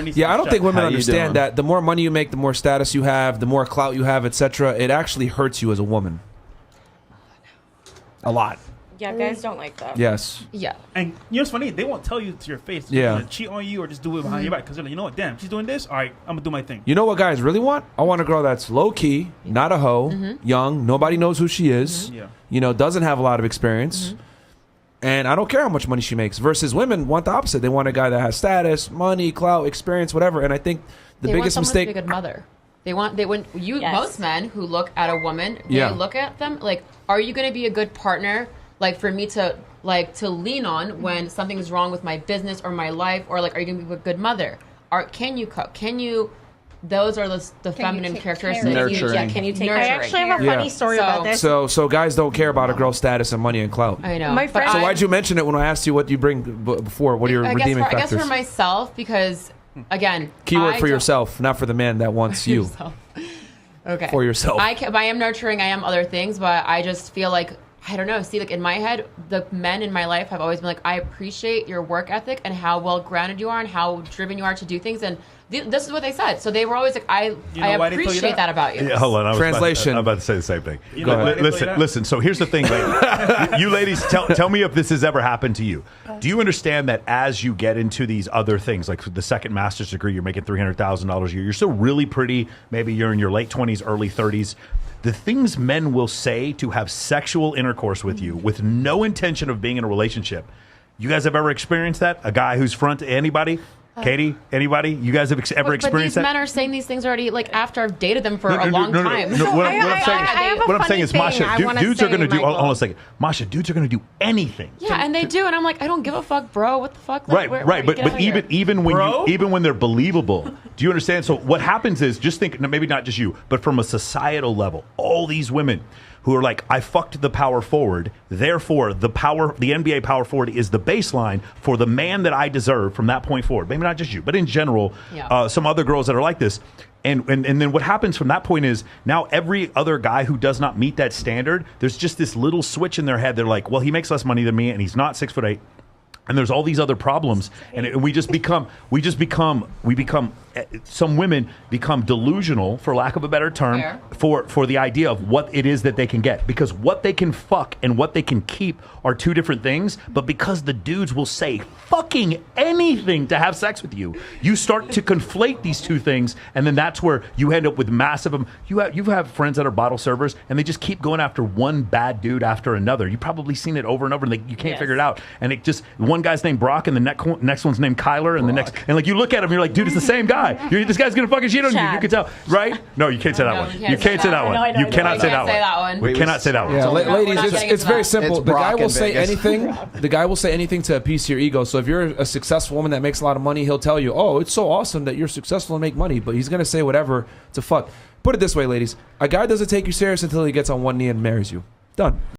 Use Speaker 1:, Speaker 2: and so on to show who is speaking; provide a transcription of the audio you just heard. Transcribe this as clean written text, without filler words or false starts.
Speaker 1: Yeah, I don't think women understand that the more money you make, the more status you have, the more clout you have, etc. It actually hurts you as a woman. A lot.
Speaker 2: Yeah, guys don't like that.
Speaker 1: Yes.
Speaker 3: Yeah.
Speaker 4: And you know what's funny? They won't tell you to your face. They're gonna cheat on you or just do it behind your back because they're like, you know what? Damn, she's doing this. All right, I'm gonna do my thing.
Speaker 1: You know what guys really want? I want a girl that's low key, not a hoe, young, nobody knows who she is. You know, doesn't have a lot of experience. And I don't care how much money she makes. Versus women want the opposite. They want a guy that has status, money, clout, experience, whatever. And I think the biggest mistake.
Speaker 3: They want someone to be a good mother. Most men who look at a woman, they look at them like, are you going to be a good partner? Like for me to lean on when something's wrong with my business or my life, or like, are you going to be a good mother? Or can you cook? Can you? Those are the feminine characteristics.
Speaker 2: Yeah, can you take?
Speaker 3: Nurturing.
Speaker 2: I actually have a funny story about this.
Speaker 1: So guys don't care about a girl's status and money and clout.
Speaker 3: I know.
Speaker 2: My friend.
Speaker 1: So why'd you mention it when I asked you what you bring before? What are your redeeming factors?
Speaker 3: I guess for myself, because again,
Speaker 1: keyword for yourself, not for the man that wants you.
Speaker 3: Okay.
Speaker 1: For yourself.
Speaker 3: I am nurturing. I am other things, but I just feel like, I don't know. See, like in my head, the men in my life have always been like, I appreciate your work ethic and how well grounded you are and how driven you are to do things. And this is what they said. So they were always like, I appreciate that about you.
Speaker 5: Yeah, hold on.
Speaker 1: Translation.
Speaker 5: I'm about to say the same thing.
Speaker 4: Go ahead.
Speaker 5: Listen. So here's the thing. You ladies, tell me if this has ever happened to you. Do you understand that as you get into these other things, like the second master's degree, you're making $300,000 a year. You're still really pretty. Maybe you're in your late 20s, early 30s. The things men will say to have sexual intercourse with you with no intention of being in a relationship. You guys have ever experienced that? A guy who's front to anybody? Katie, anybody? You guys have ever experienced that?
Speaker 3: But these men are saying these things already, like after I've dated them for a long time.
Speaker 5: What I'm saying is, Masha, dudes are going to do. Hold on a second, Masha, dudes are going to do anything.
Speaker 3: Yeah, and they do, and I'm like, I don't give a fuck, bro. What the fuck?
Speaker 5: Like, right. But even when they're believable, do you understand? So what happens is, just think, maybe not just you, but from a societal level, all these women who are like, I fucked the power forward, therefore the NBA power forward is the baseline for the man that I deserve from that point forward. Maybe not just you, but in general, some other girls that are like this. And then what happens from that point is, now every other guy who does not meet that standard, there's just this little switch in their head. They're like, well, he makes less money than me and he's not 6'8". And there's all these other problems, and some women become delusional, for lack of a better term, for the idea of what it is that they can get. Because what they can fuck and what they can keep are two different things. But because the dudes will say fucking anything to have sex with you, you start to conflate these two things, and then that's where you end up with massive. You have friends that are bottle servers, and they just keep going after one bad dude after another. You've probably seen it over and over, and you can't figure it out. And it just, one guy's named Brock, and the next one's named Kyler, and the next, and like you look at him, you're like, dude, it's the same guy. This guy's gonna fucking cheat on you. You can tell, right? No, you can't say that one. You can't say that one. You cannot say that one. We cannot say that one.
Speaker 1: Yeah, ladies, it's very simple. The guy will say anything. The guy will say anything to appease your ego. So if you're a successful woman that makes a lot of money, he'll tell you, "Oh, it's so awesome that you're successful and make money." But he's gonna say whatever to fuck. Put it this way, ladies: a guy doesn't take you serious until he gets on one knee and marries you. Done.